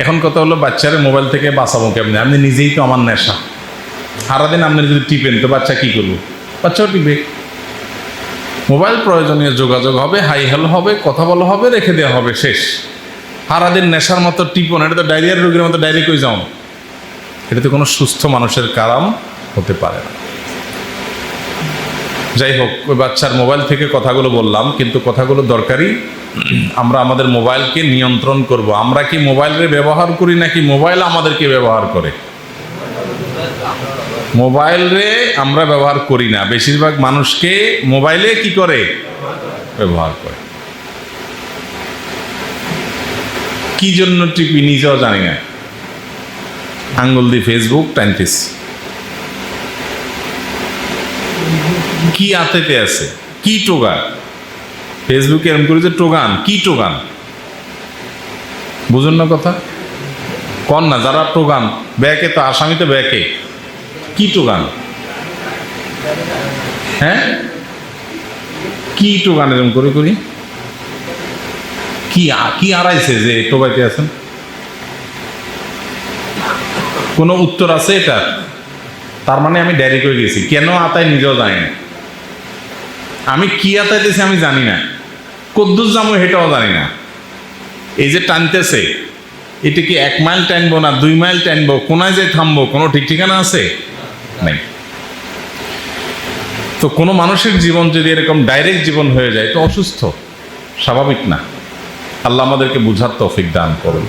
এখন কথা হলো বাচ্চারা মোবাইল থেকে বাঁচাবো কেমনি? আপনি নিজেই তো আমার নেশা, সারাদিন আপনি যদি টিপেন তো বাচ্চা কী করবো? বাচ্চাও টিপে। মোবাইল প্রয়োজনীয় যোগাযোগ হবে, হাই হ্যালো হবে, কথা বলা হবে, রেখে দেওয়া হবে, শেষ। সারাদিন নেশার মতো টিপন, এটা তো ডায়রিয়ার রোগীর মতো ডায়রি কই যাও, এটা তো কোনো সুস্থ মানুষের কারণ হতে পারে না। যাই হোক, ওই বাচ্চার মোবাইল থেকে কথাগুলো বললাম, কিন্তু কথাগুলো দরকারি। আমরা আমাদের মোবাইলকে নিয়ন্ত্রণ করব। আমরা কি মোবাইলের ব্যবহার করি নাকি মোবাইল আমাদেরকে ব্যবহার করে? মোবাইলে আমরা ব্যবহার করি না, বেশিরভাগ মানুষকে মোবাইলে কি করে ব্যবহার করে। কি জন্য টিপি নিজেও জানি না, আঙ্গুল দিয়ে ফেসবুক টানতেস, কি আতেতে আছে, কি টোগা ফেসবুকে এরকম করে যে টোগান, কি টোগান বুঝুন না কথা কন না, যারা টোগান ব্যাকে তো আসামি তো ব্যাকে, কি টোগান? হ্যাঁ, কি টোগান এরকম করে করি? কি কি আড়াইছে যে টোগাইতে আছেন? কোনো উত্তর আছে এটা? তার মানে আমি ডাইরেক্ট হয়ে গেছি, কেন আতাই নিজেও জানি না। আমি কি আতাইতেছি আমি জানি না, কদ্দুস জামো সেটাও জানি না। এই যে টানতেছে, এটা কি 1 মাইল টানবো না 2 মাইল টানবো, কোনায় যে থামবো, কোনো ঠিক ঠিকানা আছে? নাই। তো কোনো মানুষের জীবন যদি এরকম ডাইরেক্ট জীবন হয়ে যায় তো অসুস্থ, স্বাভাবিক না। আল্লাহ আমাদেরকে বুঝার তৌফিক দান করুন।